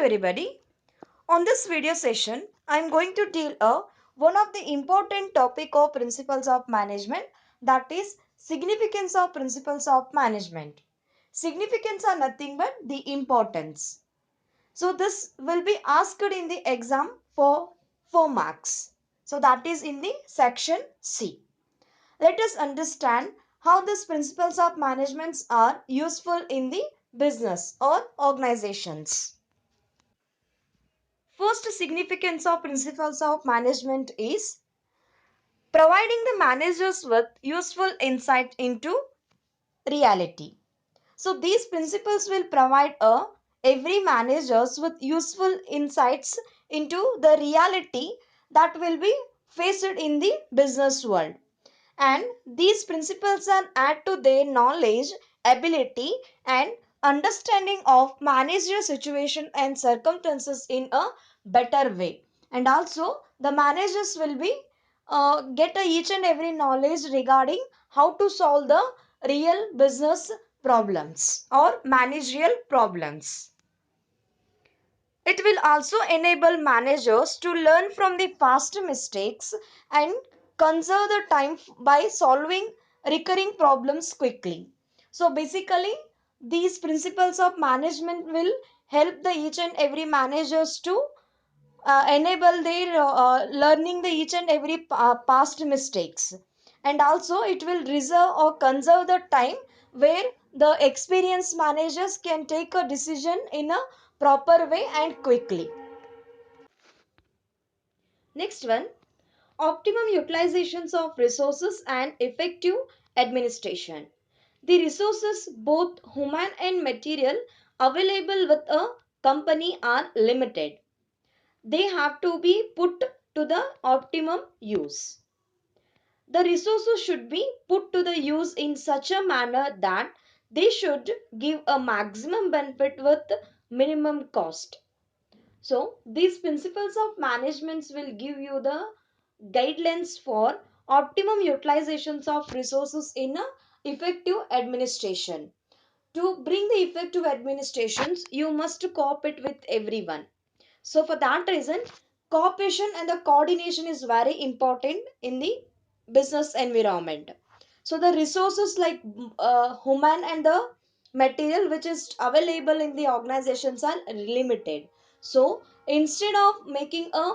everybody. On this video session, I am going to deal one of the important topic of principles of management, that is significance of principles of management. Significance are nothing but the importance. So this will be asked in the exam for 4 marks. So that is in the section C. Let us understand how these principles of management are useful in the business or organizations. First significance of principles of management is providing the managers with useful insight into reality. So these principles will provide every managers with useful insights into the reality that will be faced in the business world. And these principles are add to their knowledge, ability and understanding of managerial situation and circumstances in a better way. And also the managers will be get each and every knowledge regarding how to solve the real business problems or managerial problems. It will also enable managers to learn from the past mistakes and conserve the time by solving recurring problems quickly. So basically, these principles of management will help the each and every managers to enable their learning the each and every past mistakes, and also it will reserve or conserve the time where the experienced managers can take a decision in a proper way and quickly. Next one, optimum utilizations of resources and effective administration. The resources, both human and material, available with a company are limited. They have to be put to the optimum use. The resources should be put to the use in such a manner that they should give a maximum benefit with minimum cost. So these principles of management will give you the guidelines for optimum utilizations of resources in a effective administration. To bring the effective administrations, you must cooperate with everyone. So for that reason, cooperation and the coordination is very important in the business environment. So the resources like human and the material which is available in the organizations are limited. So instead of making a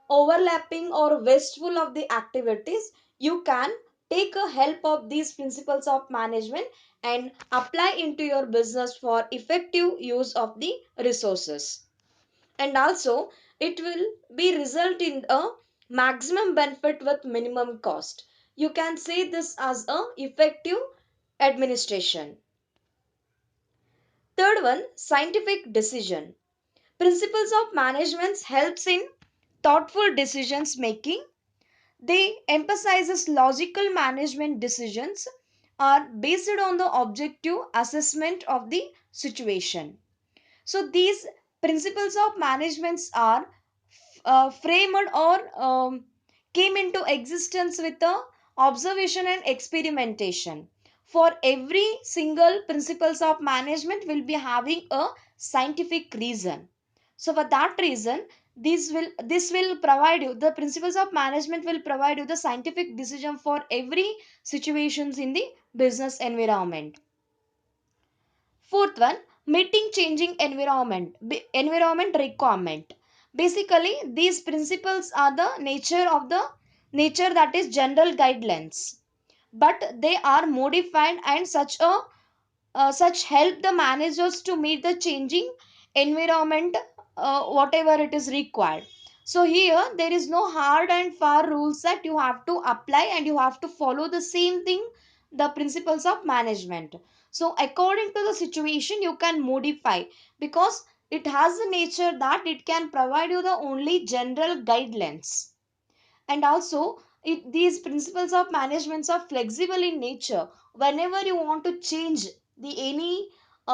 overlapping or wasteful of the activities, you can take a help of these principles of management and apply into your business for effective use of the resources. And also it will be result in a maximum benefit with minimum cost. You can say this as a effective administration. Third one, scientific decision. Principles of management helps in thoughtful decisions making. They emphasizes logical management decisions are based on the objective assessment of the situation. So these principles of management are framed or came into existence with the observation and experimentation. For every single principles of management will be having a scientific reason. So for that reason, this will provide you the principles of management will provide you the scientific decision for every situations in the business environment. Fourth one, meeting changing environment requirement. Basically, these principles are the nature that is general guidelines, but they are modified and such help the managers to meet the changing environment, whatever it is required. So here there is no hard and far rules that you have to apply and you have to follow the same thing, the principles of management. So according to the situation you can modify, because it has a nature that it can provide you the only general guidelines. And also these principles of management are flexible in nature. Whenever you want to change the any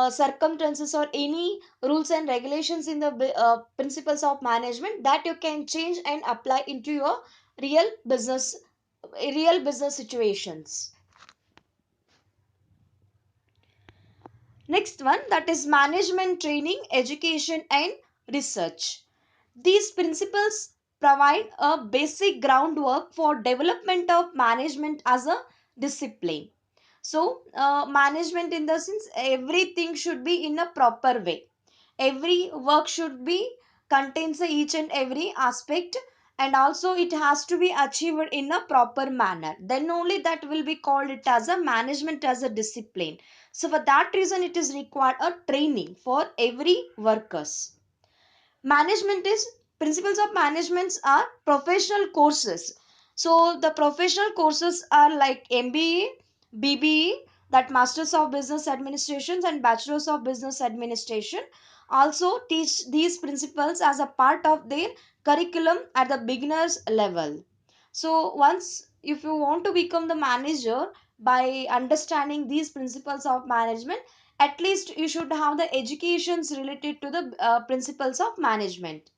circumstances or any rules and regulations in the principles of management, that you can change and apply into your real business real business situations. Next one, that is management training, education and research. These principles provide a basic groundwork for development of management as a discipline. So, management in the sense everything should be in a proper way. Every work should be contains each and every aspect, and also it has to be achieved in a proper manner. Then only that will be called it as a management as a discipline. So for that reason, it is required a training for every workers. Management is Principles of managements are professional courses. So the professional courses are like MBA, BBE, that Masters of Business Administration and Bachelors of Business Administration, also teach these principles as a part of their curriculum at the beginners level. So once if you want to become the manager by understanding these principles of management, at least you should have the educations related to the principles of management.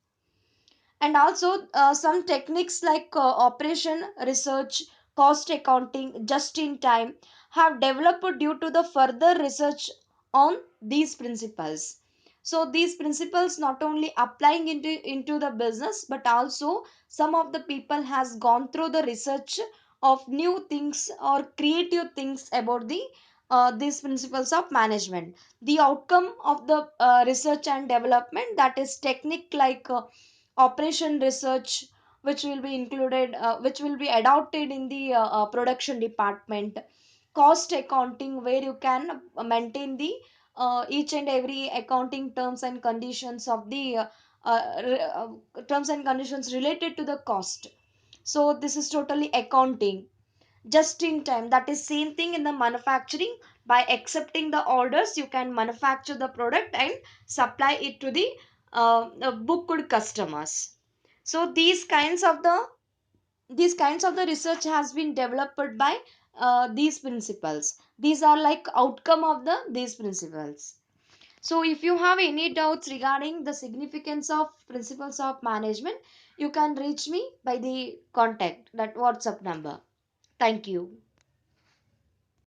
And also some techniques like operation research, cost accounting, just in time have developed due to the further research on these principles. So these principles not only applying into the business, but also some of the people has gone through the research of new things or creative things about the these principles of management. The outcome of the research and development, that is technique like operation research, which will be included which will be adopted in the production department. Cost accounting, where you can maintain the each and every accounting terms and conditions of the terms and conditions related to the cost. So this is totally accounting. Just in time, that is same thing in the manufacturing. By accepting the orders, you can manufacture the product and supply it to the booked customers. So these kinds of the research has been developed by these principles. These are like outcome of these principles. So if you have any doubts regarding the significance of principles of management, you can reach me by the contact that WhatsApp number. Thank you.